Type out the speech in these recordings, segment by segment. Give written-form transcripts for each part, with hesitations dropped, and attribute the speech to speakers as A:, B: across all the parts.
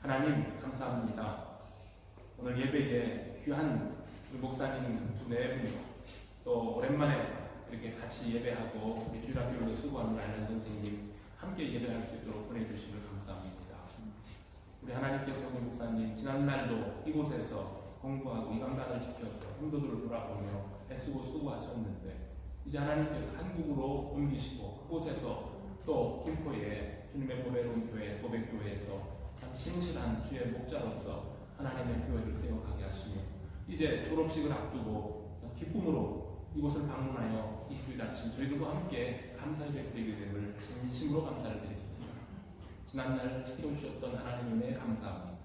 A: 하나님 감사합니다. 오늘 예배에 귀한 목사님 두 분, 또 오랜만에 이렇게 같이 예배하고 주일학교로 수고하는 알란 선생님 함께 예배할 수 있도록 보내주시면 감사합니다. 우리 하나님께서 우리 목사님 지난날도 이곳에서 공부하고 이 강단을 지켜서 성도들을 돌아보며 애쓰고 수고하셨는데 이제 하나님께서 한국으로 옮기시고 그곳에서 또 김포에 주님의 보배로운 교회 고백교회에서 참 신실한 주의 목자로서 하나님의 교회를 세워가게 하시며 이제 졸업식을 앞두고 기쁨으로 이곳을 방문하여 이 주일 아침 저희들과 함께 감사 예배 드리게 됨을 진심으로 감사를 드립니다. 지난날 지켜주셨던 하나님 은혜에 감사합니다.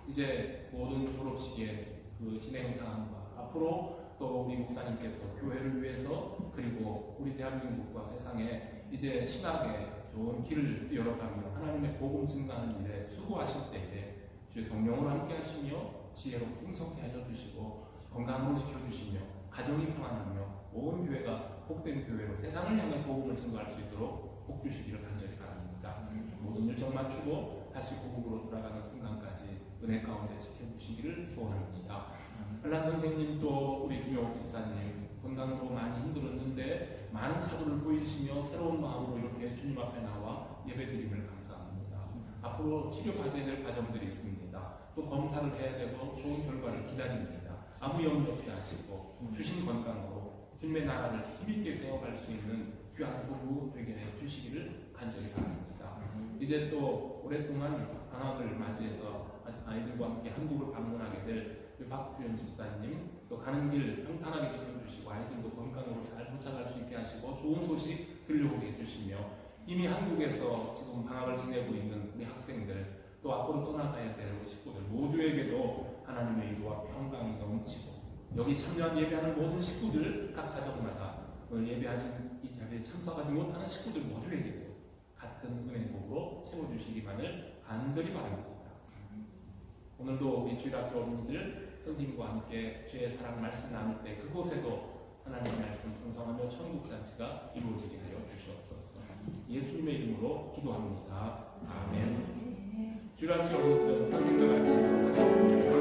A: 이제 모든 졸업식의 그 진행 상황과 앞으로 또 우리 목사님께서 교회를 위해서 그리고 우리 대한민국과 세상에 이제 신학의 좋은 길을 열어가며 하나님의 복음 증가하는 일에 수고하실 때에 주의 성령을 함께 하시며 지혜로 풍성케 하여 주시고 건강으로 지켜주시며 가정이 평안하며 온 교회가 복된 교회로 세상을 향해 복음을 증거할 수 있도록 복 주시기를 간절히 바랍니다. 모든 일정 마치고 다시 고국으로 돌아가는 순간까지 은혜 가운데 지켜주시기를 소원합니다. 알란 선생님 또 우리 김용옥 집사님 건강으로 많이 힘들었는데 많은 차도를 보이시며 새로운 마음으로 이렇게 주님 앞에 나와 예배드림을 감사합니다. 앞으로 치료받아야 될 과정들이 있습니다. 또 검사를 해야 되고 좋은 결과를 기다립니다. 아무 염려 없이 하시고 주신 건강으로 주님의 나라를 힘있게 세워갈 수 있는 귀한 부부 되게 해주시기를 간절히 바랍니다. 이제 또 오랫동안 방학을 맞이해서 아이들과 함께 한국을 방문하게 될 박주연 집사님 또 가는 길 평탄하게 지켜주시고 아이들도 건강으로 잘 도착할 수 있게 하시고 좋은 소식 들려오게 해주시며 이미 한국에서 지금 방학을 지내고 있는 우리 학생들 또 앞으로 떠나가야 될 우리 식구들 모두에게도 하나님의 인도와 평강이 넘치고 여기 참여한 예배하는 모든 식구들 각 가정마다 오늘 예배하신 이 자리에 참석하지 못하는 식구들 모두에게도 같은 은혜의 복으로 채워주시기만을 간절히 바랍니다. 오늘도 우리 주일학교 어린이들 선생님과 함께 주의 사랑 말씀 나눌 때 그곳에도 하나님의 말씀 풍성하며 천국잔치가 이루어지게 하여 주시옵소서. 예수님의 이름으로 기도합니다. 아멘. 주일학교 어린이들은 선생님과 같이 하겠습니다.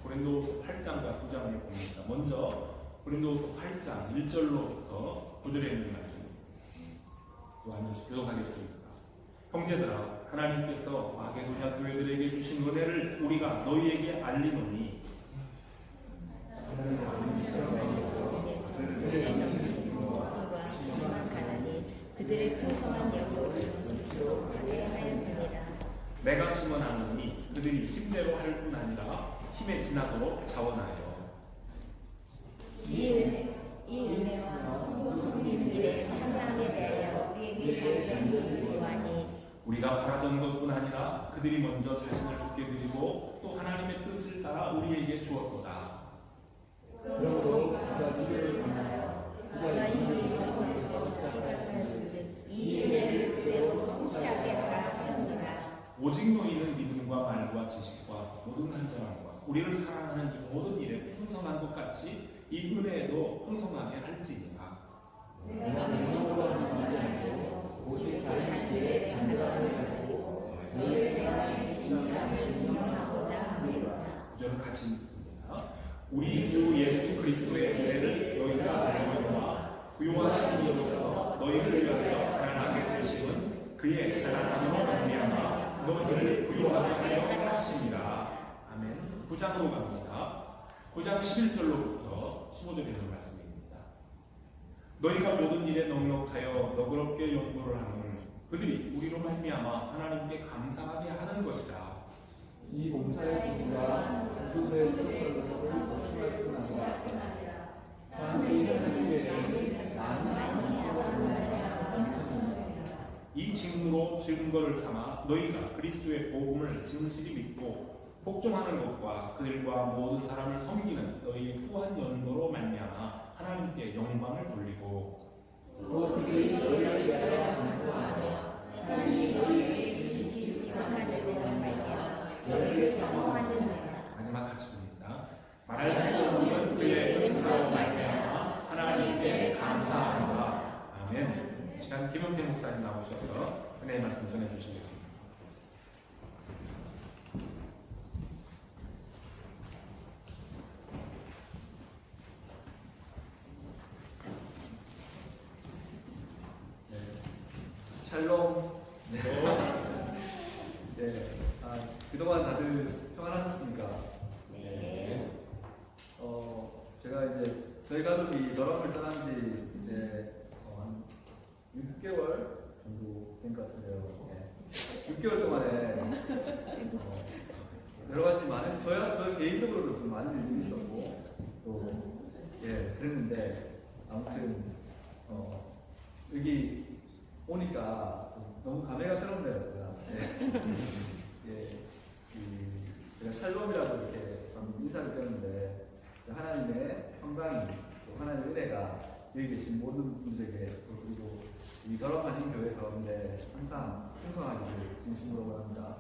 A: 고린도후서 8장과 9장을 봅니다. 먼저 고린도후서 8장 1절로부터 9절에 있는 말씀 한 절씩 교독하겠습니다. 형제들아 하나님께서 마게도냐 교회들에게 주신 은혜를 우리가 너희에게 알리노니
B: 그들의 풍성한 영으로 하게 하였느니라.
A: 내가 증언하노니 그들이 힘대로 할 뿐 아니라 힘에 지나도록 자원하여
B: 이 은혜와 성공하는 일에 참여함에 대하여 우리에게 감사함을 요하니
A: 우리가 바라던 것뿐 아니라 그들이 먼저 자신을 주께 드리고 또 하나님의 뜻을 따라 우리에게 주었도다.
B: 그러므로 그가 기도를 원하여 그가 이미 영원에서 시각하였으니 이 은혜를 그대로 성취하게 하라 하였노라.
A: 오직 너희는 믿음과 말과 지식과 모든 간절함과 우리를 사랑하는 이 모든 일에 풍성한 것 같이 이 은혜에도 풍성하게 할지니라.
B: 내가 믿음으로 하는 일이 아니고 오직 다른 일에 간절함을 가지고 너희의 세상의 진실함을 증명하고자 함이로다.
A: 구절을 같이 읽습니다. 우리 주 예수 그리스도의 은혜를 너희가 알고와 부요하신 이로서 너희를 위하여 가난하게 되심은 그의 가난함으로 말미암아 너희를 부요하게 하려 하심이라. 아멘. 9장으로 갑니다. 9장 11절로부터 15절에 있는 말씀입니다. 너희가 모든 일에 넉넉하여 너그럽게 연구를 하는 그들이 우리로 말미암아 하나님께 감사하게 하는 것이라.
C: 이 봉사의 기수가 그들의 뜻을 거쳐갈 뿐 아니라 사람들이 하나님께 대해 나는
A: 이 직무로 증거를 삼아 너희가 그리스도의 복음을 진실히 믿고 복종하는 것과 그들과 모든 사람을 섬기는 너희의 후한 연도로 말미암아 하나님께 영광을 돌리고
B: 또 그들이 너희를 위하여 간구하며 하나님이 너희에게 주시지 지각한 대로 말하여 너희를 사모하느니라.
A: 마지막 같이 봅니다. 말할 수 없는 그의 은사로 말미암아 하나님께 감사합니다. 아멘. 시간 김용태 목사님 나오셔서 은혜의 말씀 전해주시겠습니다.
C: 샬롬. 네. 네. 그동안 다들 평안하셨습니까?
A: 네.
C: 제가 이제 저희 가족이 너람을 떠난 지 이제 한 6개월 정도 된 것 같은데요. 네. 6개월 동안에 여러 가지 많은 저 개인적으로도 좀 많은 일들이 있었고 또 그랬는데 아무튼 여기 오니까 너무 감회가 새롭네요, 제가. 제가 샬롬이라고 이렇게 인사를 드렸는데, 하나님의 평강이, 또 하나님의 은혜가 여기 계신 모든 분들에게, 그리고 이 더럽하신 교회 가운데 항상 풍성하기를 진심으로 바랍니다.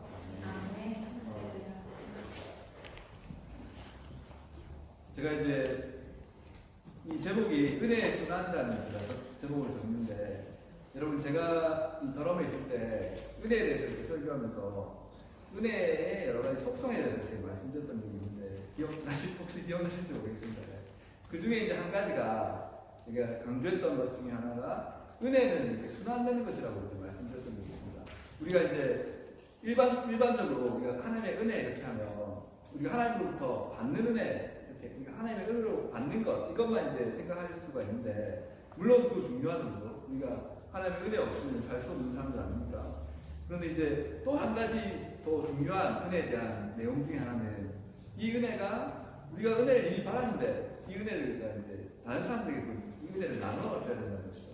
C: 제가 이제 이 제목이 은혜의 순환이라는 제목을 적는데, 여러분 제가 이 더럼에 있을 때 은혜에 대해서 이렇게 설교하면서 은혜의 여러 가지 속성에 대해서 이렇게 말씀드렸던 적이 있는데 혹시 기억나실지 모르겠습니다. 그 중에 이제 한 가지가 제가 강조했던 것 중에 하나가 은혜는 이렇게 순환되는 것이라고 이렇게 말씀드렸던 적이 있습니다. 우리가 이제 일반적으로 우리가 하나님의 은혜 이렇게 하면 우리가 하나님으로부터 받는 은혜 이렇게 우리가 하나님의 은혜로 받는 것 이것만 이제 생각할 수가 있는데 물론 그 중요한 거죠. 우리가 하나님의 은혜 없이는 살 수 없는 사람들 아닙니까? 그런데 이제 또 한 가지 더 중요한 은혜에 대한 내용 중에 하나는 이 은혜가 우리가 은혜를 이미 받았는데 이 은혜를 이제 다른 사람들에게 이 은혜를 나눠줘야 된다는 것이죠.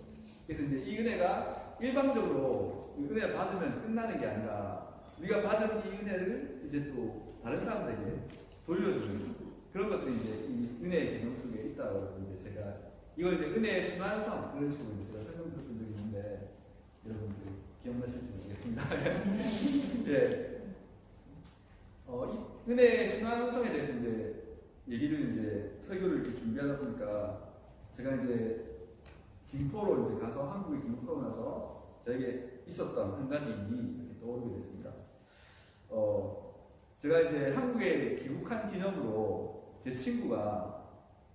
C: 그래서 이제 이 은혜가 일방적으로 은혜 받으면 끝나는 게 아니라 우리가 받은 이 은혜를 이제 또 다른 사람들에게 돌려주는 그런 것들이 이제 이 은혜의 개념 속에 있다고 이제 제가 이걸 이제 은혜의 순환성 그런 식으로 제가 설명드린 적이 있는데 여러분들 기억나실지 모르겠습니다. 예. 이 은혜의 순환성에 대해서 이제 얘기를 이제 설교를 이렇게 준비하다 보니까 제가 이제 김포로 이제 가서 한국에 귀국하고 나서 저에게 있었던 한 가지 일이 이렇게 떠오르게 됐습니다. 제가 이제 한국에 귀국한 기념으로 제 친구가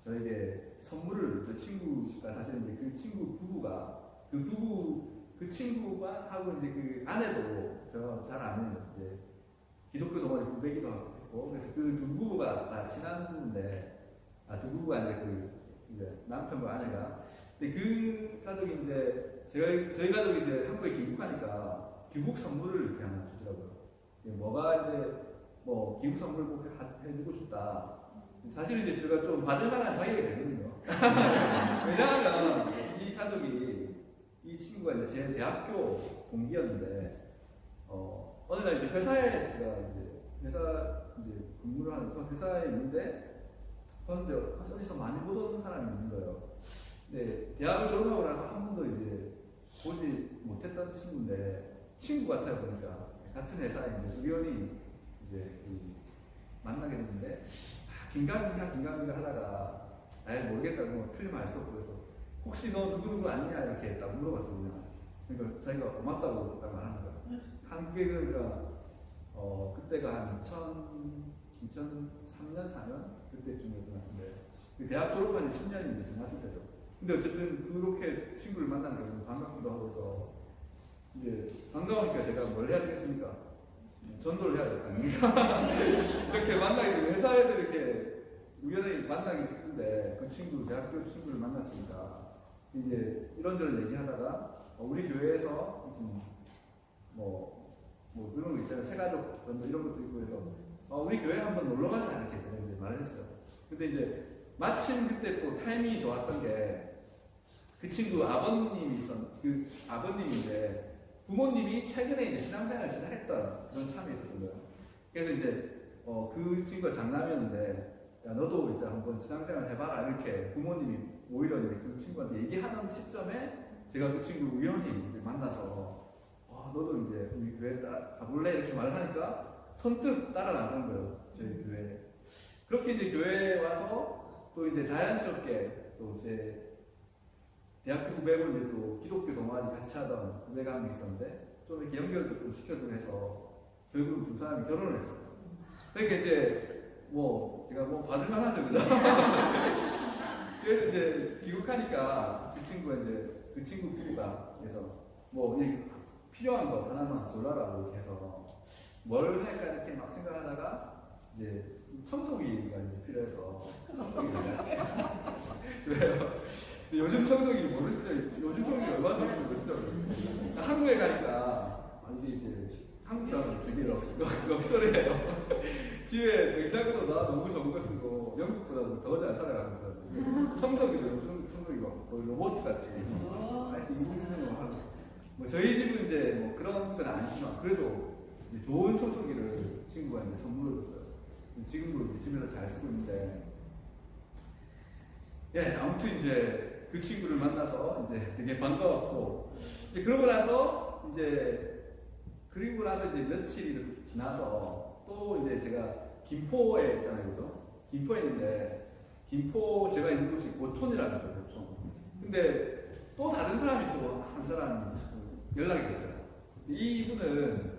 C: 저에게 선물을 저 친구가 사실 이제 그 친구 부부가 그 친구가 하고 이제 그 아내도 저 잘 아는 이제 기독교 동아리 후배기도 하고 그래서 그 두 부부가 다 친한 부부인데 두 부부가 이제 이제 남편과 아내가 근데 그 가족이 이제 저희 가족이 이제 한국에 귀국하니까 귀국 선물을 이렇게 하나 주더라고요. 뭐가 이제 뭐 귀국 선물 꼭 해주고 싶다. 사실은 이제 제가 좀 받을 만한 자격이 되거든요. 왜냐하면 이 가족이 이 친구가 이제 제 대학교 동기였는데 어느 날 이제 회사에 제가 이제 회사 이제 근무를 하면서 회사에 있는데 그런데 어디서 많이 보던 사람이 있는 거예요. 근데 대학을 졸업하고 나서 한 번도 이제 보지 못했던 친구인데 친구 같아요 보니까 같은 회사에 이제 우연히 이제 만나게 됐는데 긴가민가 하다가 아예 모르겠다고 틀리면 알 수 없고 그래서 혹시 너 누구 아니냐 이렇게 딱 물어봤어요. 그러니까 자기가 고맙다고 딱 말하는 거야. 한국에 그러니까 그때가 한 2003년 4년 그때쯤이었던 것 같은데 그 대학 졸업한 지 10년이 이제 지났을 때죠. 근데 어쨌든 그렇게 친구를 만나는 게 너무 반갑기도 하고 해서 이제 반가우니까 제가 뭘 해야 되겠습니까? 전도를 해야 될 거 아닙니까? 이렇게 만나게 되고 회사에서 이렇게 우연히 만나게 됐는데 그 친구 대학교 친구를 만났으니까 이제 이런저런 얘기하다가 우리 교회에서 무슨 뭐 그런 거 있잖아요. 새가족 전도 이런 것도 있고 해서 우리 교회 한번 놀러 가자 이렇게 제가 이제 말을 했어요. 근데 이제 마침 그때 또 타이밍이 좋았던 게 그 친구 아버님이 그 아버님인데 부모님이 최근에 이제 신앙생활을 시작했던 그런 참이 있었던 거예요. 그래서 이제 그 친구가 장남이었는데 야 너도 이제 한번 신앙생활 해봐라 이렇게 부모님이 오히려 이제 그 친구한테 얘기하던 시점에 제가 그 친구 우연히 이제 만나서 너도 이제 우리 교회 가볼래 이렇게 말을 하니까 선뜻 따라 나선 거예요. 저희 교회에. 그렇게 이제 교회에 와서 또 이제 자연스럽게 또 제 대학교 후배고 이제 또 기독교 동아리 같이 하던 후배가 한 명 있었는데 좀 이렇게 연결도 좀 시켜주고 해서 결국은 두 사람이 결혼을 했어요. 그러니까 이제 뭐 제가 뭐 받을만 하죠, 그죠? 그래서 이제 귀국하니까 그 친구가 이제 그 친구 부부가 그래서 뭐 필요한 거 하나만 골라라고 이렇게 해서 뭘 할까 이렇게 막 생각하다가 이제 청소기가 이제 필요해서 청소기를 왜요? 요즘 청소기 모르시죠? 요즘 청소기 얼마 정도 모르시죠? 한국에 가니까 이게 이제 한국 사람은 되게 럭셔리해요. 뒤에 냉장고도 나 너무 좋은 거 쓰고 영국보다 더 잘 살아가면서 청소기도 요즘 청소기가 거의 로봇 같이 뭐 저희 집은 이제 뭐 그런 건 아니지만 그래도 이제 좋은 청소기를 친구가 이제 선물로 줬어요. 지금도 이제 집에서 잘 쓰고 있는데 예 아무튼 이제 그 친구를 만나서 이제 되게 반가웠고 이제 그러고 나서 이제 며칠이 지나서 또 이제 제가 김포에 있잖아요, 그죠? 김포에 있는데 김포 제가 있는 곳이 고촌이라는 거예요, 고촌. 근데 또 다른 사람이 또 한 사람이 연락이 됐어요. 이분은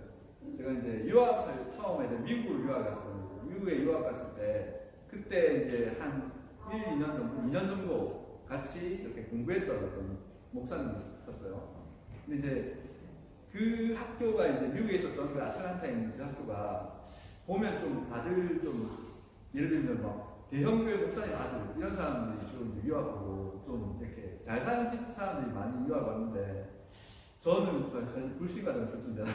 C: 제가 이제 유학을 처음에 이제 미국으로 유학 갔어요. 미국에 유학 갔을 때 그때 이제 한 2년 정도 같이 이렇게 공부했던 어떤 목사님이 있었어요. 근데 이제 그 학교가 이제 미국에 있었던 그 아틀란타에 있는 그 학교가 보면 좀 다들 좀 예를 들면 막 대형교회 목사님 아들 이런 사람들이 주로 이제 유학으로 좀 이렇게 잘 사는 사람들이 많이 유학 왔는데 저는 사실 불신가정 출신이잖아요.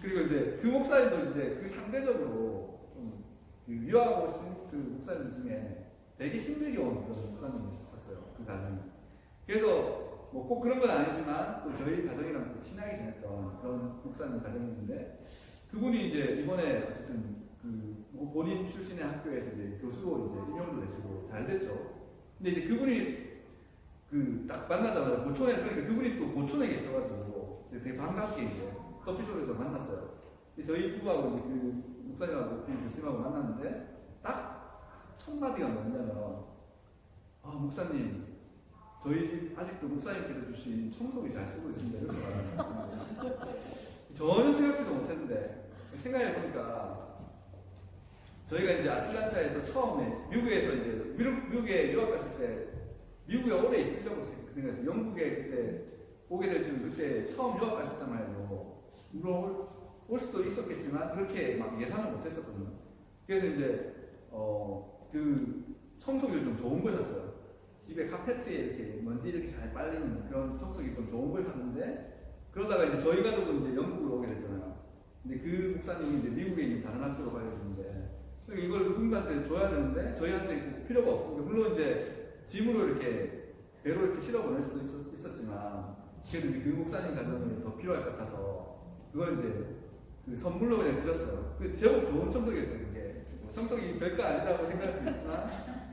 C: 그리고 이제 그 목사님도 이제 그 상대적으로 좀 그 유학 오신 그 목사님 중에 되게 힘들게 온 그런 목사님이셨어요. 그 가정이. 그래서 뭐 꼭 그런 건 아니지만 또 저희 가정이랑 친하게 지냈던 그런 목사님 가정이었는데 그분이 이제 이번에 어쨌든 그 본인 출신의 학교에서 이제 교수로 이제 임용도 되시고 잘 됐죠. 근데 이제 그분이 그 딱 만나자마자 고촌에 그러니까 그분이 또 고촌에 계셔가지고 되게 반갑게 이제 커피숍에서 만났어요. 저희 부부하고 이제 그 목사님하고 그 교수님하고 만났는데 딱 첫 마디가 뭐냐면 목사님 저희 집 아직도 목사님께서 주신 청소기 잘 쓰고 있습니다. 이렇게 말하는 전혀 생각지도 못했는데 생각해보니까 저희가 이제 아틀란타에서 처음에 미국에 유학 갔을 때 미국에 오래 있으려고 생각해서 영국에 그때 오게 될 줄 그때 처음 유학 갔을 때만 해도 물론 올 수도 있었겠지만 그렇게 막 예상을 못했었거든요. 그래서 이제 그 청소기를 좀 좋은 걸 샀어요. 집에 카페트에 이렇게 먼지 이렇게 잘 빨리는 그런 청소기 좀 좋은 걸 샀는데 그러다가 이제 저희 가족은 이제 영국으로 오게 됐잖아요. 근데 그 목사님이 이제 미국에 있는 다른 학교로 가야 되는데 이걸 누군가한테 줘야 되는데 저희한테 필요가 없으니까 물론 이제 짐으로 이렇게 배로 이렇게 실어 보낼 수도 있었지만 그래도 그 목사님 가정은 더 필요할 것 같아서 그걸 이제 그 선물로 그냥 드렸어요. 그 제법 좋은 청소기였어요. 그게 청소기 별거 아니라고 생각할 수 있지만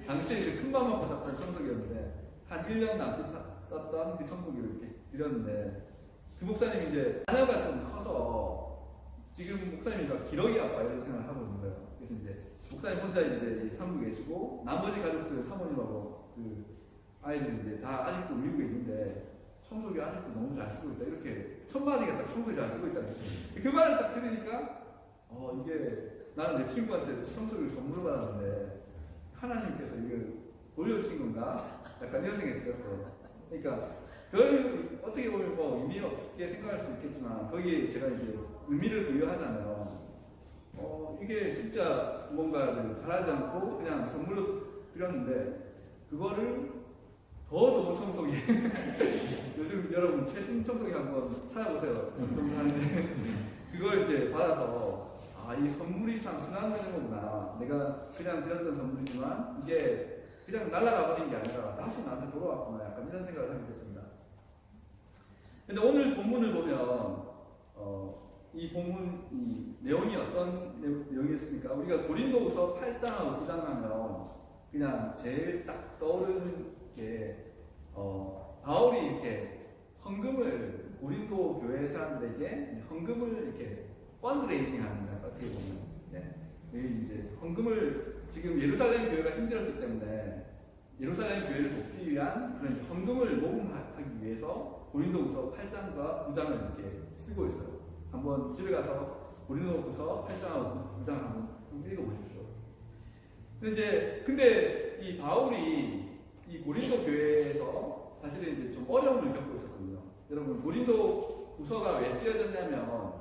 C: 당시에 이제 큰 맘 먹고 샀던 청소기였는데 한 1년 남짓 썼던 그 청소기를 이렇게 드렸는데 그 목사님이 이제 자녀가 좀 커서 지금 목사님이 기러기 아빠 이런 생각을 하고 있는 거예요. 그래서 이제 목사님 혼자 이제 살고 계시고 나머지 가족들 사모님하고 그 아이들이 이제 다 아직도 미국에 있는데 청소기 아직도 너무 잘 쓰고 있다 이렇게 첫 마디가 딱 청소기 잘 쓰고 있다 그 말을 딱 들으니까 이게 나는 내 친구한테 청소기를 선물로 받았는데 하나님께서 이걸 돌려주신 건가? 약간 이런 생각이 들었어요. 그러니까 별 어떻게 보면 뭐 의미 없게 생각할 수 있겠지만 거기에 제가 이제 의미를 부여하자면 이게 진짜 뭔가를 바라지 않고 그냥 선물로 드렸는데 그거를 더 좋은 청소기 요즘 여러분 최신 청소기 한번 찾아보세요. 하는데 그걸 이제 받아서 이 선물이 참 순환되는 거구나. 내가 그냥 드렸던 선물이지만 이게 그냥 날아가 버린 게 아니라 다시 나한테 돌아왔구나. 약간 이런 생각을 하게 됐습니다. 근데 오늘 본문을 보면 이 본문 이 내용이 어떤 내용이었습니까? 우리가 고린도후서 8장하고 9장 하면 그냥 제일 딱 떠오르는 게 바울이 이렇게 헌금을 고린도 교회 사람들에게 헌금을 이렇게 펀드레이징 하는 거예요. 어떻게 보면 이제 헌금을 지금 예루살렘 교회가 힘들었기 때문에 예루살렘 교회를 돕기 위한 그런 헌금을 모금하기 위해서 고린도후서 8장과 9장을 이렇게 쓰고 있어요. 한번 집에 가서 고린도후서 8장하고 9장 한번 읽어보십시오. 근데 이 바울이 이 고린도 교회에서 사실은 이제 좀 어려움을 겪고 있었거든요. 여러분 고린도후서가 왜 쓰여졌냐면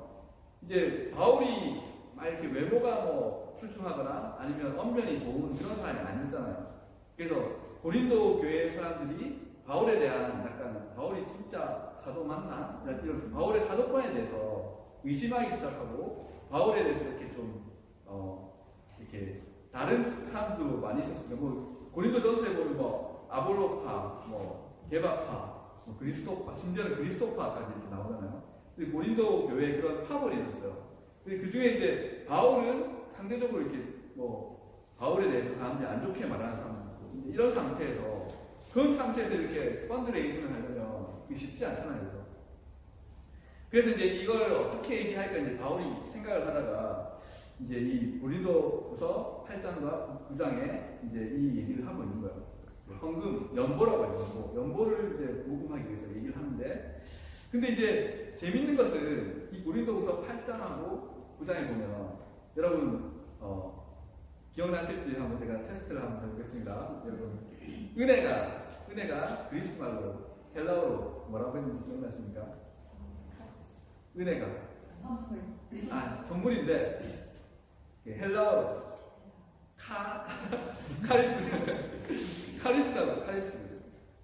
C: 이제 바울이 막 이렇게 외모가 뭐 출중하거나 아니면 언변이 좋은 그런 사람이 아니었잖아요. 그래서 고린도 교회 사람들이 바울에 대한 약간 바울이 진짜 사도 맞나? 이런 바울의 사도권에 대해서 의심하기 시작하고 바울에 대해서 이렇게 좀 이렇게 다른 사람도 많이 있었어요. 뭐 고린도 전서에 보면 뭐 아볼로파, 뭐 게바파, 뭐 그리스도파, 심지어는 그리스도파까지 이렇게 나오잖아요. 근데 고린도 교회에 그런 파벌이 있었어요. 근데 그 중에 이제 바울은 상대적으로 이렇게 뭐 바울에 대해서 사람들이 안 좋게 말하는 사람도 있고 이런 상태에서 그런 상태에서 이렇게 펀드레이징을 하려면 그게 쉽지 않잖아요. 그래서 이제 이걸 어떻게 얘기할까 이제 바울이 생각을 하다가 이제 이 고린도후서 8장과 9장에 이제 이 얘기를 하고 있는 거예요. 헌금, 연보라고 해요. 연보를 이제 모금하기 위해서 얘기를 하는데, 근데 이제 재밌는 것은 이 고린도후서 8장하고 9장에 보면 여러분 기억나실지 한번 제가 테스트를 한번 해보겠습니다. 여러분 은혜가 그리스 말로 헬라어로 뭐라고 했는지 기억나십니까? 은혜가 선물인데 헬라어로 카리스라고 카리스.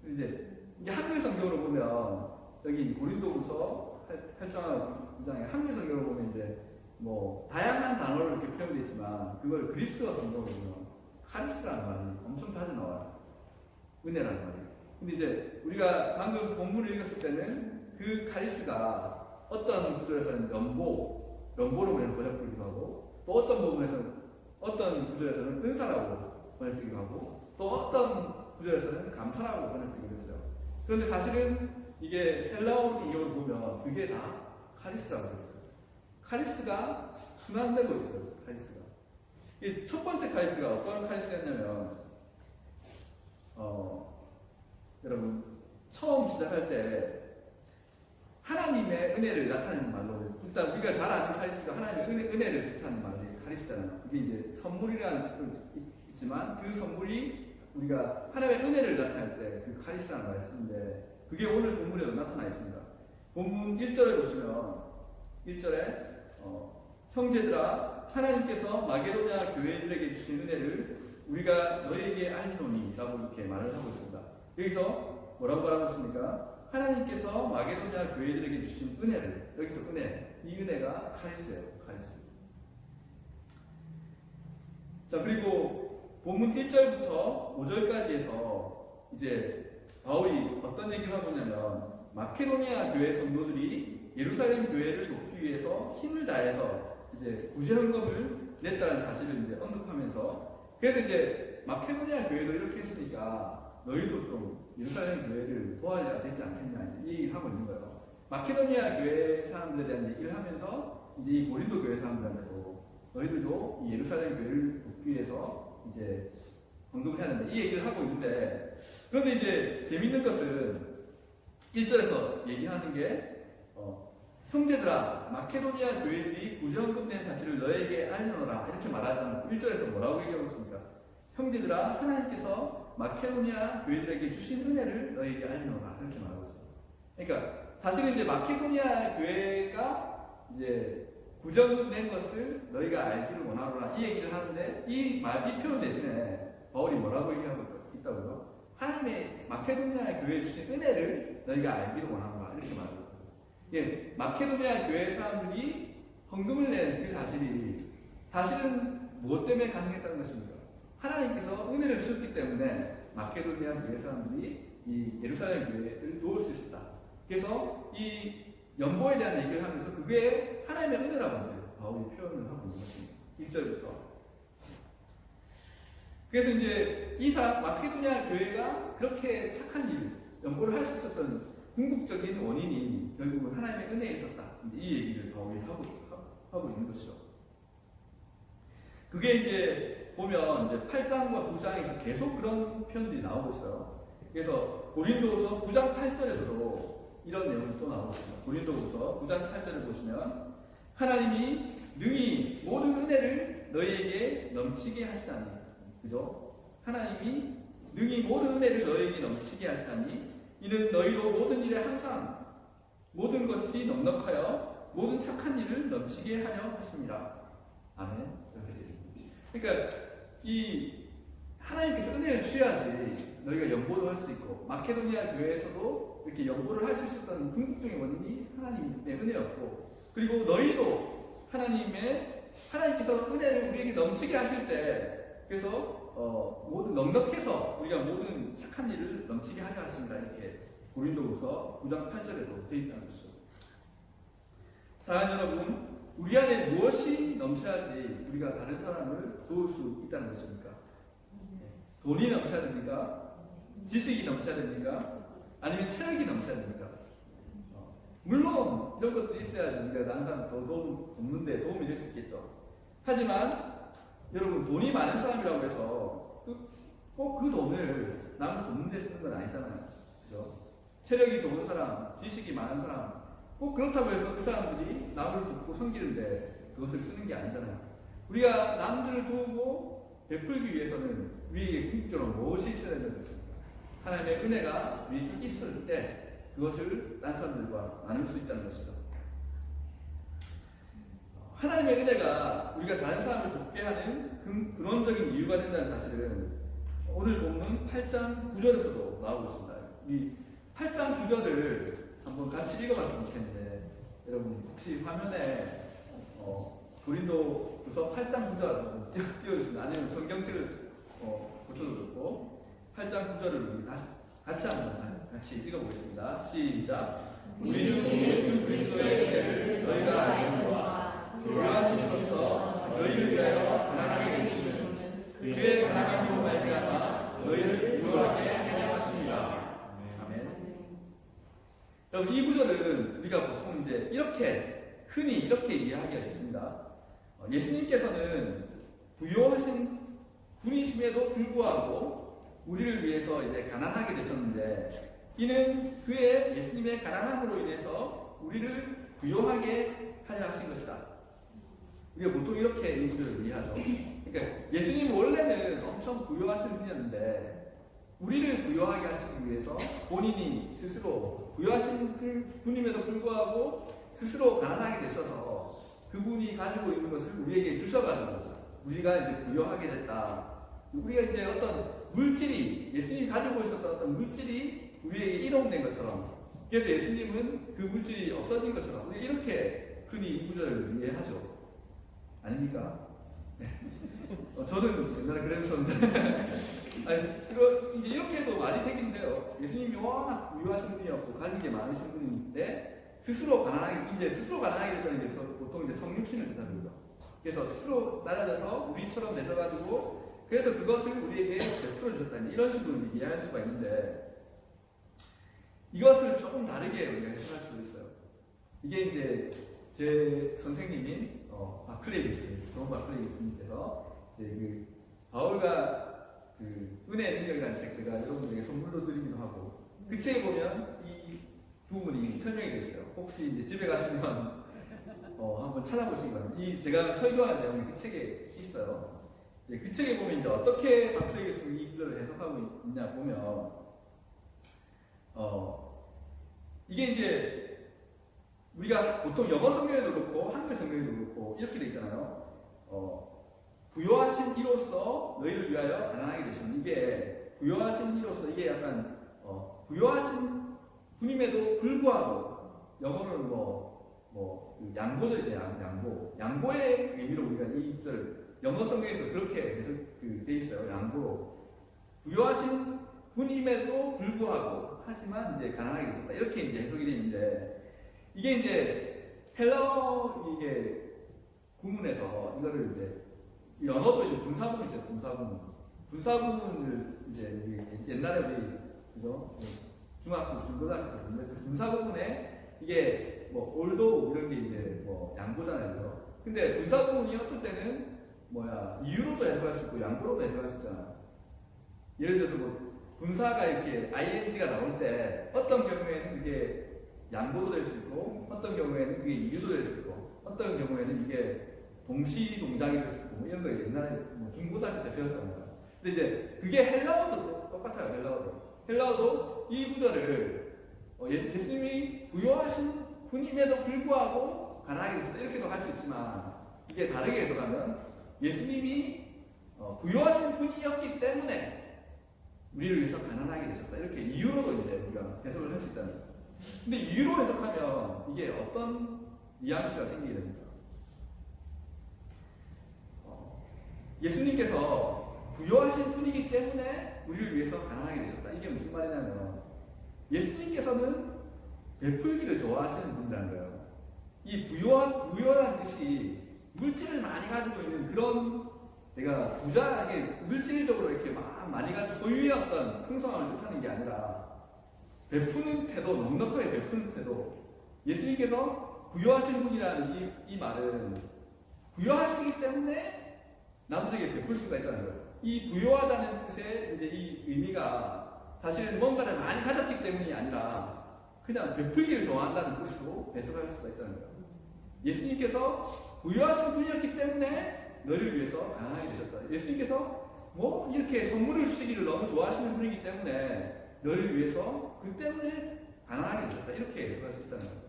C: 이제 이게 한글 성경으로 보면 여기 고린도후서 8장 9장에 한글 성경으로 보면 이제 뭐 다양한 단어로 이렇게 표현되어 있지만 그걸 그리스어 성경으로 보면 카리스라는 말이 엄청 자주 나와요. 은혜라는 말이. 근데 이제 우리가 방금 본문을 읽었을 때는 그 카리스가 어떤 구절에서는 연보로 그냥 번역되기도 하고 또 어떤 부분에서는 어떤 구절에서는 은사라고 번역되기도 하고 또 어떤 구절에서는 감사라고 번역되기도 했어요. 그런데 사실은 이게 헬라어 성경을 보면 그게 다 카리스라고 했어요. 카리스가 순환되고 있어요. 카리스가. 이 첫 번째 카리스가 어떤 카리스였냐면 여러분 처음 시작할 때 하나님의 은혜를 나타내는 말로 일단 우리가 잘 아는 카리스가 하나님의 은혜를 뜻하는 말이 카리스잖아요. 이게 이제 선물이라는 뜻도 있지만 그 선물이 우리가 하나님의 은혜를 나타낼 때 그 카리스라는 말을 쓰는데 그게 오늘 본문에도 나타나 있습니다. 본문 1절에 보시면 1절에 형제들아 하나님께서 마게도냐 교회들에게 주신 은혜를 우리가 너에게 알리노니 라고 이렇게 말을 하고 있습니다. 여기서 뭐라고 말하고 있습니까? 하나님께서 마게도냐 교회들에게 주신 은혜를 여기서 이 은혜가 카리스예요. 카리스. 자 그리고 본문 1절부터 5절까지에서 이제 바울이 어떤 얘기를 하고 있냐면 마케도니아 교회 성도들이 예루살렘 교회를 돕기 위해서 힘을 다해서 이제 구제헌금을 냈다는 사실을 이제 언급하면서 그래서 이제 마케도니아 교회도 이렇게 했으니까 너희도 좀 예루살렘 교회를 도와야 되지 않겠냐 이 얘기를 하고 있는 거예요. 마케도니아 교회 사람들에 대한 얘기를 하면서 이제 이 고린도 교회 사람들한테도 너희들도 이 예루살렘 교회를 돕기 위해서 이제 헌금을 해야 된다 이 얘기를 하고 있는데 그런데 이제 재밌는 것은 1절에서 얘기하는 게 형제들아 마케도니아 교회들이 구제헌금 낸 사실을 너에게 알리노라 이렇게 말하잖아요. 1절에서 뭐라고 얘기하고 있습니까? 형제들아 하나님께서 마케도니아 교회들에게 주신 은혜를 너에게 알리노라 이렇게 말하고 있어요. 그러니까 사실은 이제 마케도니아 교회가 이제 구제헌금 낸 것을 너희가 알기를 원하노라 이 얘기를 하는데 이 표현 대신에 바울이 뭐라고 얘기하고 있다고요? 하나님의 마케도니아 교회에 주신 은혜를 너희가 알기를 원하노라 이렇게 말하고 있어요. 예, 마케도니아 교회 사람들이 헌금을 낸 그 사실이 사실은 무엇 때문에 가능했다는 것입니까? 하나님께서 은혜를 주셨기 때문에 마케도니아 교회 사람들이 이 예루살렘 교회를 도울 수 있었다. 그래서 이 연보에 대한 얘기를 하면서 그게 하나님의 은혜라고 합니다. 바울이 표현을 하고 있는 것입니다. 1절부터. 그래서 이제 마케도니아 교회가 그렇게 착한 일, 연보를 할 수 있었던 궁극적인 원인이 결국은 하나님의 은혜에 있었다. 이제 이 얘기를 바울이 하고 있는 것이죠. 그게 이제 보면 이제 8장과 9장에서 계속 그런 표현들이 나오고 있어요. 그래서 고린도후서 9장 8절에서도 이런 내용이 또 나오고 있습니다. 고린도후서 9장 8절을 보시면 하나님이 능히 모든 은혜를 너희에게 넘치게 하시다니, 그죠? 하나님이 능히 모든 은혜를 너희에게 넘치게 하시다니 이는 너희로 모든 일에 항상 모든 것이 넉넉하여 모든 착한 일을 넘치게 하려 하십니다. 아멘. 이렇게 되어 있습니다. 그러니까 이 하나님께서 은혜를 주셔야지 너희가 연보도 할 수 있고, 마케도니아 교회에서도 이렇게 연보를 할 수 있었던 궁극적인 원인이 하나님의 은혜였고, 그리고 너희도 하나님께서 은혜를 우리에게 넘치게 하실 때, 그래서 모든 넉넉해서 우리가 모든 착한 일을 넘치게 하려 하십니다. 이렇게 고린도후서 9장 8절에도 되어 있다는 것이죠. 사랑하는 여러분, 우리 안에 무엇이 넘쳐야지 우리가 다른 사람을 도울 수 있다는 것입니까? 돈이 넘쳐야 됩니까? 지식이 넘쳐야 됩니까? 아니면 체력이 넘쳐야 됩니까? 물론 이런 것들이 있어야지 우리가 다른 사람 더 돕는데 도움이 될 수 있겠죠. 하지만 여러분, 돈이 많은 사람이라고 해서 꼭 그 돈을 남을 돕는 데 쓰는 건 아니잖아요. 그죠? 체력이 좋은 사람, 지식이 많은 사람, 꼭 그렇다고 해서 그 사람들이 남을 돕고 섬기는데 그것을 쓰는 게 아니잖아요. 우리가 남들을 도우고 베풀기 위해서는 우리에게 궁극적으로 무엇이 있어야 되는 것입니까? 하나님의 은혜가 우리에게 있을 때 그것을 딴 사람들과 나눌 수 있다는 것이죠. 하나님의 은혜가 우리가 다른 사람을 돕게 하는 근원적인 이유가 된다는 사실은 오늘 본문 8장 9절에서도 나오고 있습니다. 이 8장 9절을 한번 같이 읽어봤으면 좋겠는데, 여러분 혹시 화면에 고린도후서 8장 9절 띄워주시면, 아니면 성경책을 고쳐도 좋고 8장 9절을 우리 같이 한번 같이 읽어보겠습니다. 시작. 우리 주 예수 그리스도의 은혜를 너희가 알거니와 교회하심으로써 너희를 위하여 가난하게 해주시는 그의 가난함으로 말미암아 너희를 유하게 하려 하십니다. 아멘. 여러분, 이 구절은 우리가 보통 이제 흔히 이렇게 이해하기가 쉽습니다. 예수님께서는 부요하신 분이심에도 불구하고 우리를 위해서 이제 가난하게 되셨는데, 이는 예수님의 가난함으로 인해서 우리를 부요하게 하려 하신 것이다. 우리가 보통 이렇게 이 구절을 이해하죠. 그러니까 예수님은 원래는 엄청 부요하신 분이었는데 우리를 부요하게 하시기 위해서 본인이 스스로 부요하신 분임에도 불구하고 스스로 가난하게 되셔서 그분이 가지고 있는 것을 우리에게 주셔가지고 우리가 이제 부요하게 됐다. 우리가 이제 어떤 물질이, 예수님이 가지고 있었던 어떤 물질이 우리에게 이동된 것처럼, 그래서 예수님은 그 물질이 없어진 것처럼 우리 이렇게 흔히 이 구절을 이해하죠. 아닙니까? 저는 옛날에 그랬었는데 이제 이렇게 해도 말이 되긴 돼요. 예수님이 워낙 유하신 분이었고 가진 게 많으신 분인데 스스로 가난하게 됐다는 게 보통 이제 성육신을 뜻합니다. 그래서 스스로 낮아져서 우리처럼 되셔가지고 그래서 그것을 우리에게 베풀어 주셨다니, 이런 식으로 이해할 수가 있는데, 이것을 조금 다르게 우리가 해석할 수도 있어요. 이게 이제 제 선생님인 바클레이 교수님, 존 바클레이 교수님께서 이제 그 바울과 그 은혜의 능력이라는 책 제가 여러분들에게 선물로 드리기도 하고, 그 책에 보면 이 부분이 설명이 되어 있어요. 혹시 이제 집에 가시면 한번 찾아보시기 바랍니다. 제가 설교하는 내용이 그 책에 있어요. 그 책에 보면 이제 어떻게 바클레이 교수님이 이 구절을 해석하고 있냐 보면, 이게 이제 우리가 보통 영어 성경에도 그렇고 한글 성경에도 그렇고 이렇게 돼 있잖아요. 부요하신 이로써 너희를 위하여 가난하게 되시는, 이게 부요하신 이로써, 이게 약간 부요하신 분임에도 불구하고, 영어로는 양보죠. 이제 양보의 의미로 우리가 이 구절을 영어 성경에서 그렇게 돼 있어요. 양보로 부요하신 분임에도 불구하고 하지만 이제 가난하게 되셨다. 이렇게 이제 해석이 되는데 이게 이제 헬라어 이게 구문에서 이거를 이제 영어도 이제 분사구문이죠. 분사구문을 이제 옛날에 우리 그죠? 중학교, 중고등학교 때 공부해서 분사구문에 이게 뭐 올도 이런 게 이제 뭐 양보잖아요. 근데 분사구문이 어떨 때는 이유로도 해석할 수 있고 양보로도 해석할 수 있잖아요. 예를 들어서 뭐 분사가 이렇게 ing가 나올 때 어떤 경우에는 이게 양보도 될 수 있고 어떤 경우에는 그게 이유도 될 수 있고 어떤 경우에는 이게 동시 동작이 될 수 있고 뭐 이런 거 옛날에 뭐 중고등학교 때 배웠잖아요. 근데 이제 그게 헬라어도 똑같아요. 헬라어도 이 구절을 예수님이 부요하신 분임에도 불구하고 가난하게 되셨다 이렇게도 할 수 있지만 이게 다르게 해석하면 예수님이 부요하신 분이었기 때문에 우리를 위해서 가난하게 되셨다 이렇게 이유로도 이제 우리가 해석을 할 수 있다는 거예요. 근데 이유로 해석하면 이게 어떤 뉘앙스가 생기게 됩니까? 예수님께서 부요하신 분이기 때문에 우리를 위해서 가난하게 되셨다. 이게 무슨 말이냐면 예수님께서는 베풀기를 좋아하시는 분이라는 거예요. 이 부요라는 뜻이 물질을 많이 가지고 있는 그런 내가 부자에게 물질적으로 이렇게 막 많이 가지고 소유의 어떤 풍성함을 뜻하는 게 아니라 베푸는 태도, 넉넉하게 베푸는 태도. 예수님께서 부요하신 분이라는 이 말은 부요하시기 때문에 남들에게 베풀 수가 있다는 거예요. 이 부요하다는 뜻의 이제 이 의미가 사실은 뭔가를 많이 가졌기 때문이 아니라 그냥 베풀기를 좋아한다는 뜻으로 해석할 수가 있다는 거예요. 예수님께서 부요하신 분이었기 때문에 너를 위해서 가난하게 되셨다. 예수님께서 뭐 이렇게 선물을 주시기를 너무 좋아하시는 분이기 때문에 너를 위해서 그 때문에 가난하게 되셨다. 이렇게 해석할 수 있다는 거예요.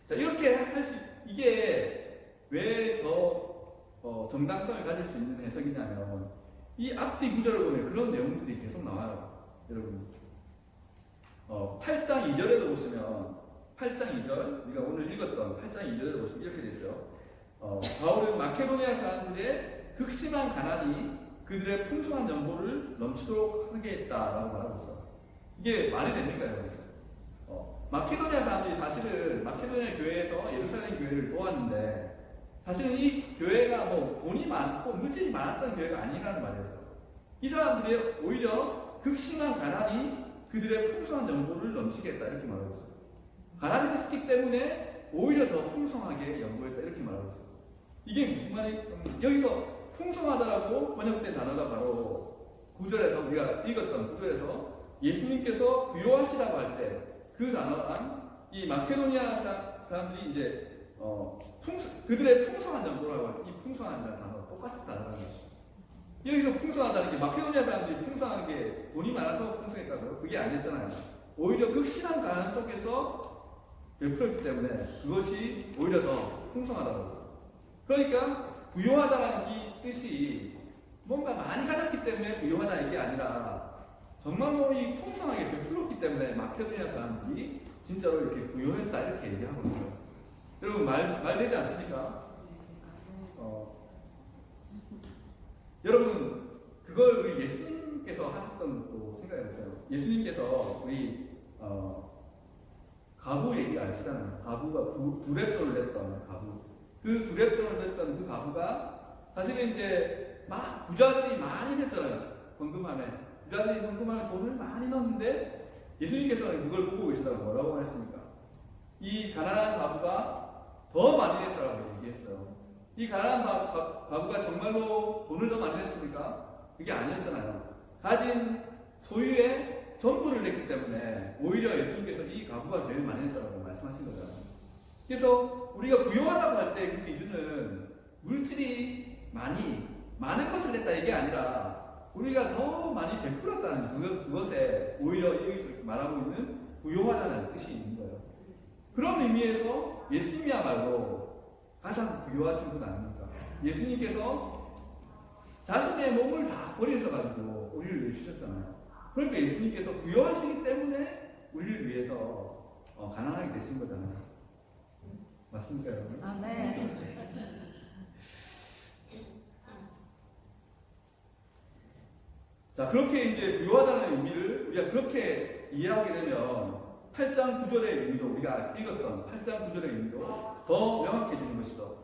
C: 자, 이렇게 이게 왜 더 정당성을 가질 수 있는 해석이냐면 이 앞뒤 구절을 보면 그런 내용들이 계속 나와요. 여러분 8장 2절에도 보시면 8장 2절 우리가 오늘 읽었던 8장 2절에 보시면 이렇게 되어 있어요. 바울은 마케도니아 사람들의 극심한 가난이 그들의 풍성한 연보를 넘치도록 하게 했다라고 말하고 있어요. 이게 말이 됩니까 여러분? 마케도니아 사람들이 사실은 마케도니아 교회에서 예루살렘 교회를 도왔는데 사실은 이 교회가 뭐 돈이 많고 물질이 많았던 교회가 아니라는 말이었어요. 이 사람들이 오히려 극심한 가난이 그들의 풍성한 연보를 넘치게 했다 이렇게 말하고 있어요. 가난이 됐기 때문에 오히려 더 풍성하게 연보했다 이렇게 말하고 있어요. 이게 무슨 말이 여기서 풍성하다라고 번역된 단어가 바로 구절에서 우리가 읽었던 구절에서 예수님께서 부요하시다고 할 때 그 단어가 이 마케도니아 사람들이 이제 그들의 풍성한 연보라고 하는 이 풍성하다는 단어가 똑같은 단어라는 거죠. 여기서 풍성하다는 게 마케도니아 사람들이 풍성한 게 돈이 많아서 풍성했다고요? 그게 아니었잖아요. 오히려 극심한 가난 속에서 베풀었기 때문에 그것이 오히려 더 풍성하다고. 그러니까 부요하다는 이 뜻이 뭔가 많이 가졌기 때문에 부요하다 이게 아니라 정말로 이 풍성하게 베풀었기 때문에 마케도니아 사람들이 진짜로 이렇게 부요했다 이렇게 얘기하고 있어요. 여러분 말 되지 않습니까? 여러분 그걸 우리 예수님께서 하셨던 것도 생각해보세요. 예수님께서 우리 가부 얘기 아시잖아요. 가부가 두렙돈을 냈던 가부. 그 두렙돈을 냈던 그 가부가 사실은 이제 막 부자들이 많이 냈잖아요. 헌금함에. 부자들이 헌금함에 돈을 많이 넣었는데 예수님께서는 그걸 보고 계시다고 뭐라고 했습니까? 이 가난한 가부가 더 많이 냈다고 얘기했어요. 이 가난한 가부가 정말로 돈을 더 많이 냈습니까? 그게 아니었잖아요. 가진 소유의 전부를 냈기 때문에 오히려 예수님께서 이 가부가 제일 많이 냈다고 말씀하신 거잖아요. 그래서 우리가 부요하다고 할 때 그 기준은 물질이 많은 것을 냈다 이게 아니라 우리가 더 많이 베풀었다는 그것에 오히려 여기서 말하고 있는 부요하다는 뜻이 있는 거예요. 그런 의미에서 예수님이야말로 가장 부요하신 분 아닙니까? 예수님께서 자신의 몸을 다 버리셔가지고 우리를 위해 주셨잖아요. 그러니까 예수님께서 부요하시기 때문에 우리를 위해서 가난하게 되신 거잖아요. 맞습니까, 여러분?
B: 아멘.
C: 자, 그렇게 이제 부요하다는 의미를 우리가 그렇게 이해하게 되면 8장 9절의 의미도 우리가 읽었던 8장 9절의 의미도 더 명확해지는 것이죠.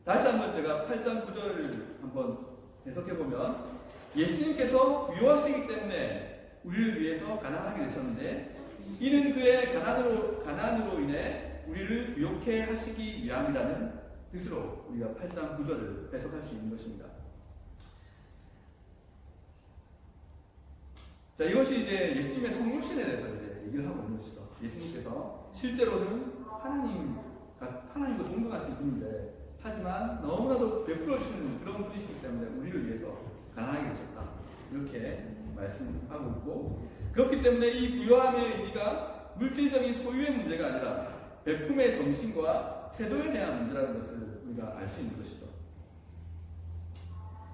C: 다시 한번 제가 8장 9절을 한번 해석해보면 예수님께서 부유하시기 때문에 우리를 위해서 가난하게 되셨는데 이는 그의 가난으로 인해 우리를 부욕해 하시기 위함이라는 뜻으로 우리가 8장 9절을 해석할 수 있는 것입니다. 자, 이것이 이제 예수님의 성육신에 대해서 이제 얘기를 하고 있는 것이죠. 예수님께서 실제로는 하나님과 동등하신 분인데 하지만 너무나도 베풀어 주시는 그런 분이시기 때문에 우리를 위해서 가난하게 되셨다. 이렇게 말씀하고 있고 그렇기 때문에 이 부유함의 의미가 물질적인 소유의 문제가 아니라 베품의 정신과 태도에 대한 문제라는 것을 우리가 알 수 있는 것이죠.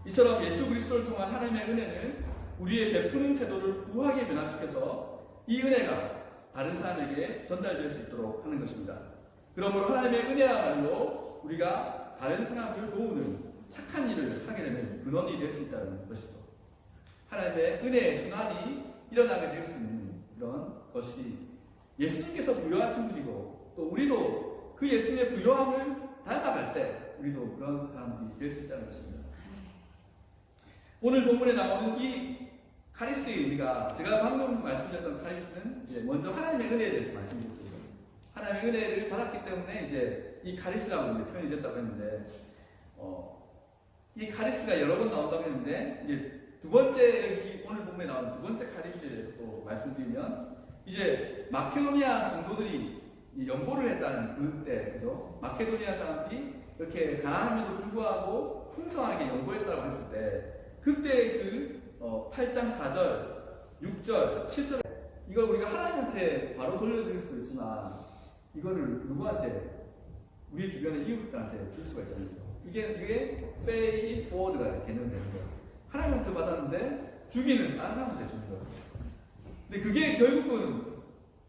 C: 이처럼 예수 그리스도를 통한 하나님의 은혜는 우리의 베푸는 태도를 후하게 변화시켜서 이 은혜가 다른 사람에게 전달될 수 있도록 하는 것입니다. 그러므로 하나님의 은혜야말로 우리가 다른 사람을 도우는 착한 일을 하게 되는 근원이 될 수 있다는 것이죠. 하나님의 은혜의 순환이 일어나게 될 수 있는 그런 것이 예수님께서 부여하신 분이고 또 우리도 그 예수님의 부여함을 닮아갈 때 우리도 그런 사람들이 될 수 있다는 것입니다. 오늘 본문에 나오는 이 카리스의 의미가 제가 방금 말씀드렸던 카리스는 이제 먼저 하나님의 은혜에 대해서 말씀드렸습니다. 하나님의 은혜를 받았기 때문에 이제 이 카리스라고 이제 표현이 됐다고 했는데 이 카리스가 여러 번 나온다고 했는데 이제 두 번째 여기 오늘 본문에 나오는 두 번째 카리스에 대해서 또 말씀드리면 이제 마케도니아 성도들이 연보를 했다는 그때 그죠? 마케도니아 사람들이 이렇게 가난함에도 불구하고 풍성하게 연보했다고 했을 때 그때 그 8장 4절, 6절, 7절 이걸 우리가 하나님한테 바로 돌려드릴 수 있지만 이거를 누구한테 우리 주변의 이웃들한테 줄 수가 있다는 거죠. 이게 pay it forward가 개념되는 거예요. 하나님한테 받았는데 주기는 다른 사람한테 주는 거예요. 근데 그게 결국은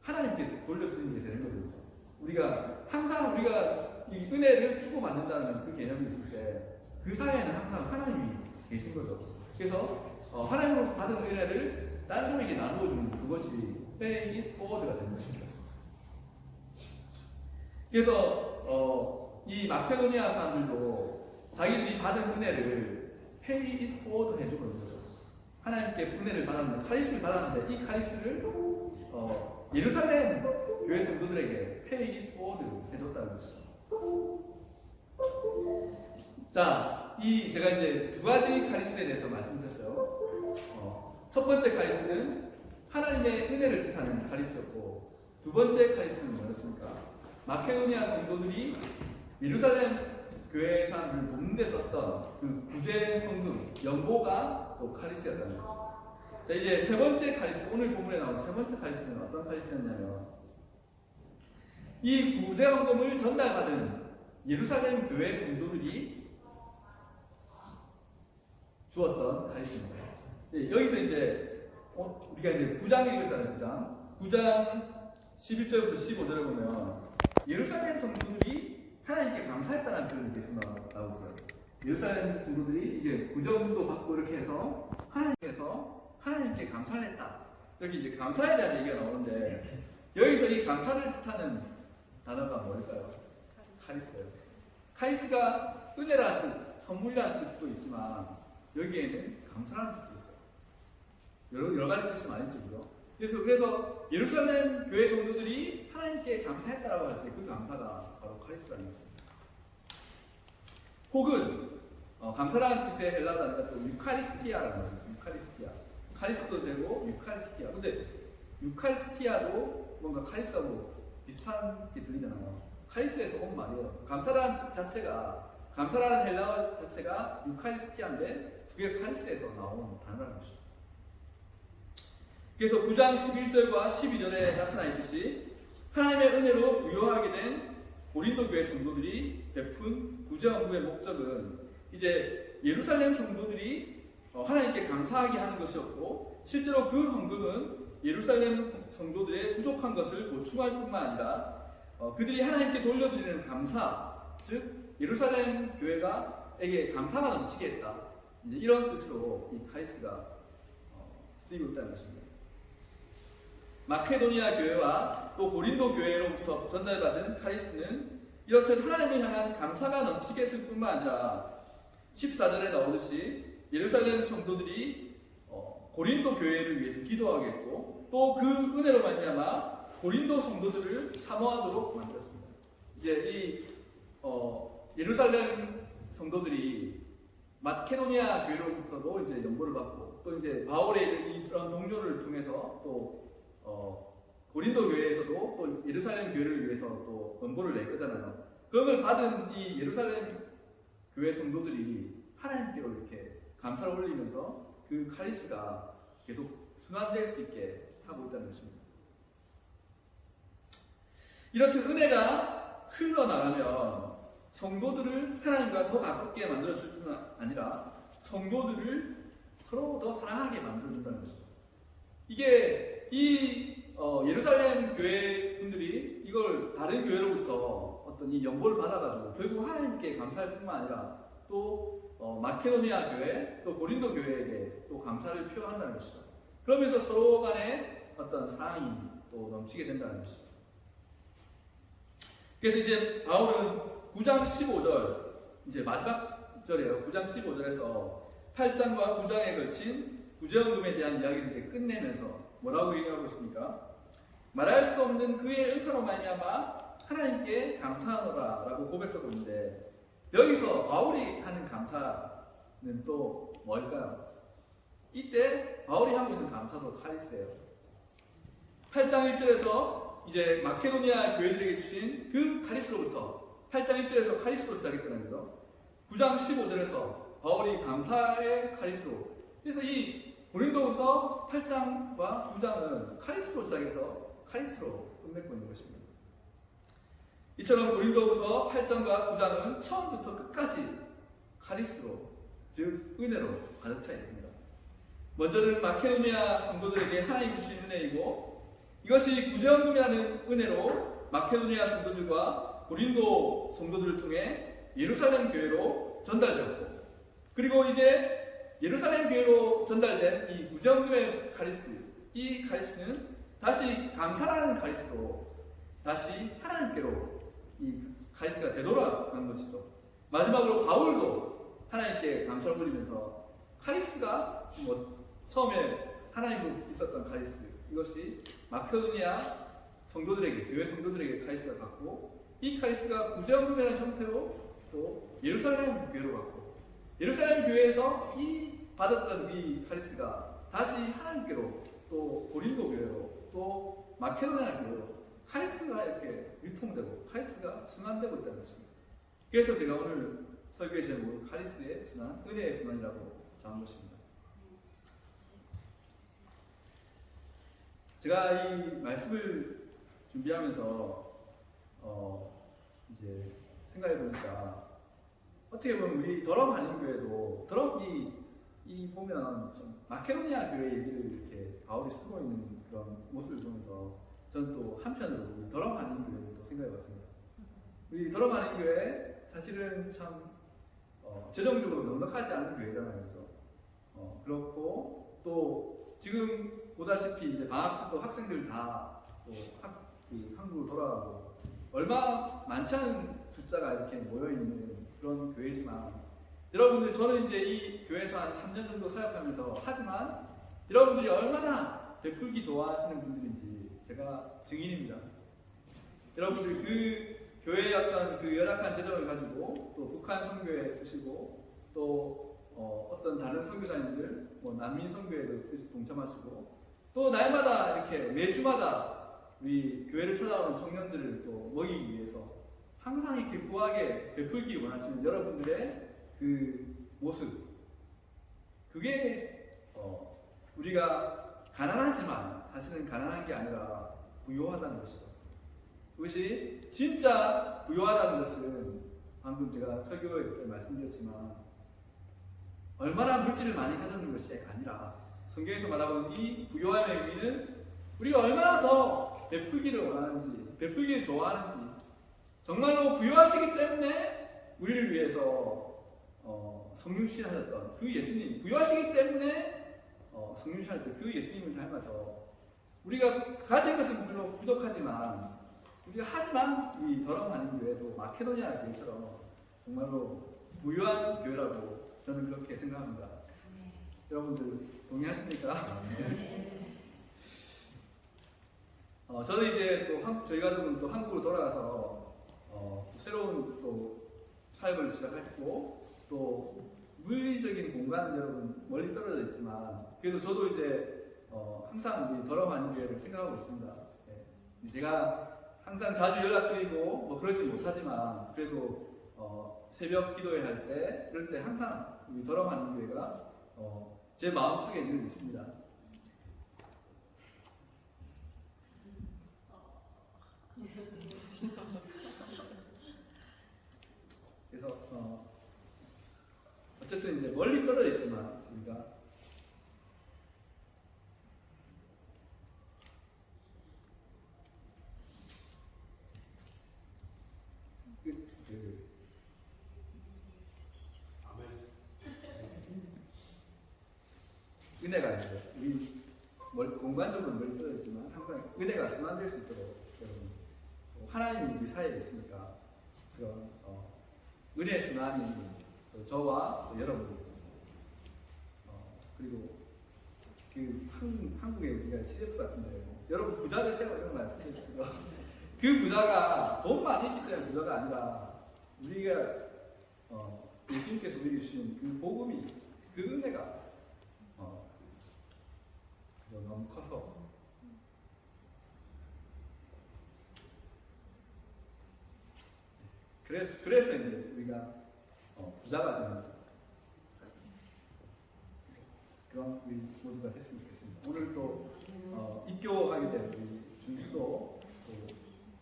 C: 하나님께 돌려드리는 게 되는 거거든요. 우리가 항상 우리가 이 은혜를 주고받는 자는 그 개념이 있을 때 그 사회에는 항상 하나님이 계신 거죠. 그래서 하나님으로부터 받은 은혜를 다른 사람에게 나누어주는 그것이 pay it forward가 되는 것입니다. 그래서 이 마케도니아 사람들도 자기들이 받은 은혜를 pay it forward 해주는 거죠. 하나님께 은혜를 받았는데 카리스를 받았는데 이 카리스를 예루살렘 교회 성도들에게 pay it forward 해줬다는 것이죠. 자, 제가 이제 두 가지 카리스에 대해서 말씀드렸어요. 첫 번째 카리스는 하나님의 은혜를 뜻하는 카리스였고 두 번째 카리스는 뭐였습니까? 마케도니아 성도들이 예루살렘 교회 사람들을 돕는 데 썼던 그 구제 헌금, 연보가 또 카리스였다는 거죠. 자, 이제 세 번째 카리스, 오늘 본문에 나온 세 번째 카리스는 어떤 카리스였냐면 이 구제 헌금을 전달받은 예루살렘 교회 성도들이 주었던 카리스입니다. 여기서 이제 우리가 이제 9장 읽었잖아요. 9장 11절부터 15절을 보면 예루살렘 성도들이 하나님께 감사했다는 표현이 계속 나오고 있어요. 예루살렘 성도들이 이제 구정도 받고 이렇게 해서 하나님께 감사를 했다. 여기 이제 감사에 대한 얘기가 나오는데 여기서 이 감사를 뜻하는 단어가 뭘까요? 카리스예요. 카리스가 은혜라는 뜻, 선물이라는 뜻도 있지만 여기에는 감사라는 뜻도 있어요. 여러 가지 뜻이 많이 있죠. 그래서 예루살렘 교회 성도들이 하나님께 감사했다라고 할 때 그 감사가 바로 카리스라는 것입니다. 혹은 감사라는 뜻의 헬라 단어가 또 유카리스티아라는 것이 있습니다. 유카리스티아. 카리스도 되고 유카리스티아. 근데 유카리스티아도 뭔가 카리스하고 비슷하게 들리잖아요. 카리스에서 온 말이에요. 감사라는 뜻 자체가 감사라는 헬라어 자체가 유카리스티아인데 그게 카리스에서 나온 단어라는 것입니다. 그래서 9장 11절과 12절에 나타나 있듯이 하나님의 은혜로 부여하게 된 고린도 교회 성도들이 베푼 구제헌금의 목적은 이제 예루살렘 성도들이 하나님께 감사하게 하는 것이었고 실제로 그 헌금은 예루살렘 성도들의 부족한 것을 보충할 뿐만 아니라 그들이 하나님께 돌려드리는 감사, 즉 예루살렘 교회가에게 감사가 넘치게 했다. 이제 이런 뜻으로 이 카리스가 쓰이고 있다는 것입니다. 마케도니아 교회와 또 고린도 교회로부터 전달받은 카리스는 이렇듯 하나님을 향한 감사가 넘치게 했을 뿐만 아니라 14절에 나오듯이 예루살렘 성도들이 고린도 교회를 위해서 기도하게 했고 또 그 은혜로 말미암아 고린도 성도들을 사모하도록 만들었습니다. 이제 이 예루살렘 성도들이 마케도니아 교회로부터도 이제 연보를 받고 또 이제 바울의 이런 동료를 통해서 또 고린도 교회에서도 또 예루살렘 교회를 위해서 또 연보를 낼 거잖아요. 그런 걸 받은 이 예루살렘 교회 성도들이 하나님께로 이렇게 감사를 올리면서 그 카리스가 계속 순환될 수 있게 하고 있다는 것입니다. 이렇게 은혜가 흘러나가면 성도들을 하나님과 더 가깝게 만들어줄 뿐 아니라 성도들을 서로 더 사랑하게 만들어준다는 것이죠. 이게 예루살렘 교회 분들이 이걸 다른 교회로부터 어떤 이 연보를 받아가지고 결국 하나님께 감사할 뿐만 아니라 또 마케도니아 교회 또 고린도 교회에게 또 감사를 표현한다는 것이죠. 그러면서 서로 간에 어떤 사랑이 또 넘치게 된다는 것이죠. 그래서 이제 바울은 9장 15절 이제 마지막 절이에요. 9장 15절에서 8장과 9장에 걸친 구제헌금에 대한 이야기를 이렇게 끝내면서 뭐라고 얘기하고 있습니까? 말할 수 없는 그의 은사로 말미암아 하나님께 감사하노라 라고 고백하고 있는데 여기서 바울이 하는 감사는 또 뭘까요? 이때 바울이 하고 있는 감사도 카리스예요. 8장 1절에서 이제 마케도니아 교회들에게 주신 그 카리스로부터 8장 1절에서 카리스로 시작했잖아요. 9장 15절에서 바울이 감사의 카리스로. 그래서 이 고린도후서 8장과 9장은 카리스로 시작해서 카리스로 끝맺고 있는 것입니다. 이처럼 고린도후서 8장과 9장은 처음부터 끝까지 카리스로, 즉 은혜로 가득 차 있습니다. 먼저는 마케도니아 성도들에게 하나님 주신 은혜이고 이것이 구제헌금이라는 은혜로 마케도니아 성도들과 고린도 성도들을 통해 예루살렘 교회로 전달되었고 그리고 이제 예루살렘 교회로 전달된 이 구제헌금의 카리스, 이 카리스는 다시 감사라는 카리스로 다시 하나님께로 이 카리스가 되돌아간 것이죠. 마지막으로 바울도 하나님께 감사를 올리면서 카리스가 처음에 하나님으로 있었던 카리스, 이것이 마케도니아 성도들에게, 교회 성도들에게 카리스가 갔고 이 카리스가 구제헌금이라는 형태로 또 예루살렘 교회로 갔고 예루살렘 교회에서 받았던 이 카리스가 다시 하나님께로 또 고린도 교회로 또 마케도니아 교회로 카리스가 이렇게 유통되고 카리스가 순환되고 있다는 것입니다. 그래서 제가 오늘 설교의 제목은 카리스의 순환, 은혜의 순환이라고 정한 것입니다. 제가 이 말씀을 준비하면서 이제 생각해 보니까 어떻게 보면 우리 더럼 한인교회도 이 보면 좀 마케도니아 교회 얘기를 이렇게 바울이 쓰고 있는 그런 모습을 보면서 저는 또 한편으로 우리 더럼 한인교회를 또 생각해 봤습니다. 우리 더럼 한인교회 사실은 참 재정적으로 넉넉하지 않은 교회잖아요. 그렇죠? 그렇고 또 지금 보다시피 이제 방학 때 또 학생들 다 또 한국으로 돌아가고 얼마 많지 않은 숫자가 이렇게 모여있는 그런 교회지만 여러분들 저는 이제 이 교회에서 한 3년 정도 사역하면서 하지만 여러분들이 얼마나 베풀기 좋아하시는 분들인지 제가 증인입니다. 여러분들 그 교회의 어떤 그 열악한 재정을 가지고 또 북한 선교에 쓰시고 또 어떤 다른 선교사님들 난민 선교에도 동참하시고 또 날마다 이렇게 매주마다 우리 교회를 찾아오는 청년들을 또 먹이기 위해서 항상 이렇게 구하게 베풀기 원하시는 여러분들의 그 모습, 그게 우리가 가난하지만 사실은 가난한 게 아니라 부유하다는 것이죠. 그것이 진짜 부유하다는 것은 방금 제가 설교에 때 말씀드렸지만 얼마나 물질을 많이 가졌는 것이 아니라 성경에서 말하는 이 부유함의 의미는 우리가 얼마나 더 베풀기를 원하는지, 베풀기를 좋아하는지, 정말로 부유하시기 때문에 우리를 위해서 성육신하셨던 그 예수님, 부유하시기 때문에 성육신하셨던 그 예수님을 닮아서 우리가 가진 것은 물론 부족하지만 우리가 하지만 이 더러움 아닌 교회도 마케도니아 교회처럼 정말로 부유한 교회라고 저는 그렇게 생각합니다. 여러분들 동의하십니까? 저는 이제 또 저희 가족은 또 한국으로 돌아가서 새로운 또 사역을 시작했고 또 물리적인 공간은 여러분 멀리 떨어져 있지만 그래도 저도 이제 항상 우리 더러움 아닌 교회를 생각하고 있습니다. 예. 제가 항상 자주 연락드리고 뭐 그러지 못하지만 그래도 새벽 기도회 할 때 그럴 때 항상 우리 더러움 아닌 교회가 제 마음속에 늘 있습니다. 그래서 어쨌든 이제 멀리 떨어져 있지만 우리가 은혜가 이제 우리 공간적으로 멀리 떨어져 있지만 항상 은혜가 순환될 수 있도록 여러분 하나님이 우리 사이에 있으니까 그런 은혜의 순환이 저와 여러분 그리고 그 한국에 우리가 CF 같은데 여러분 부자 되세요 이런 말 쓰죠. 그 부자가 돈 많이 있기 때문에 부자가 아니라 우리가 예수님께서 우리에게 주신 그 복음이 그 은혜가 너무 커서 그래서 이제 우리가 부자가 되는 그런 우리 모두가 됐으면 좋겠습니다. 오늘 또 입교하게 된 우리 준수도 또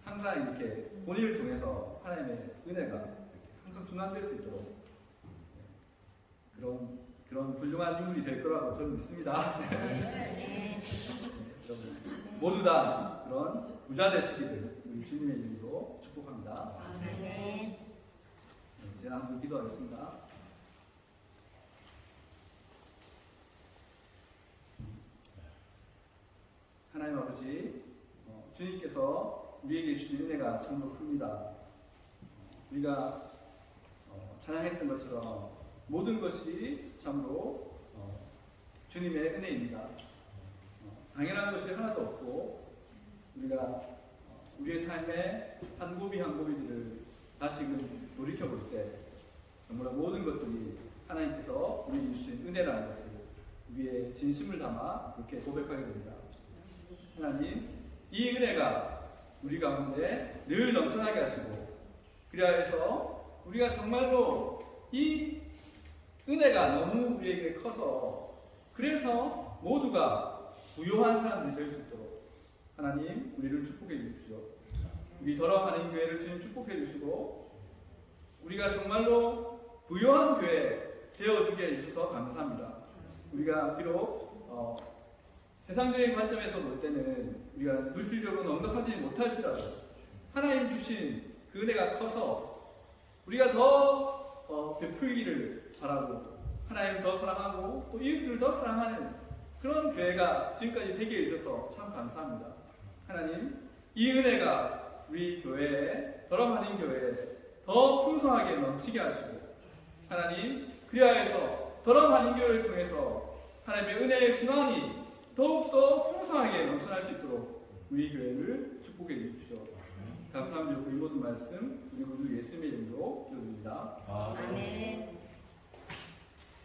C: 항상 이렇게 본인을 통해서 하나님의 은혜가 이렇게 항상 순환될 수 있도록 그런 훌륭한 인물이 될 거라고 저는 믿습니다. 모두 다 그런 부자 되시기를 우리 주님의 이름으로 축복합니다. 제가 한번 기도하겠습니다. 하나님 아버지, 주님께서 우리에게 주신 은혜가 참으로 큽니다. 우리가 찬양했던 것처럼 모든 것이 참으로 주님의 은혜입니다. 당연한 것이 하나도 없고 우리가 우리의 삶의 한 고비 한 고비들을 다시금 돌이켜볼 때 정말 모든 것들이 하나님께서 우리에게 주신 은혜라는 것을 우리의 진심을 담아 그렇게 고백하게 됩니다. 하나님, 이 은혜가 우리 가운데 늘 넘쳐나게 하시고 그리하여서 우리가 정말로 이 은혜가 너무 우리에게 커서 그래서 모두가 부요한 사람들이 될 수 있도록 하나님 우리를 축복해 주십시오. 우리 더러워하는 교회를 주님 축복해 주시고 우리가 정말로 부요한 교회 되어주게 해주셔서 감사합니다. 우리가 비록 세상적인 관점에서 볼 때는 우리가 물질적으로 넉넉하지 못할지라도 하나님 주신 그 은혜가 커서 우리가 더 베풀기를 바라고 하나님 더 사랑하고 또 이웃들을 더 사랑하는 그런 교회가 지금까지 되게 해주셔서 참 감사합니다. 하나님 이 은혜가 우리 교회에 더러움하는 교회에 더 풍성하게 넘치게 하시고 하나님 그리하여서 더러움하는 교회를 통해서 하나님의 은혜의 순환이 더욱더 풍성하게 넘쳐날 수 있도록 우리 교회를 축복해 주십시오. 감사합니다. 우리 모든 말씀 우리 구주 예수님의 이름으로 기도드립니다.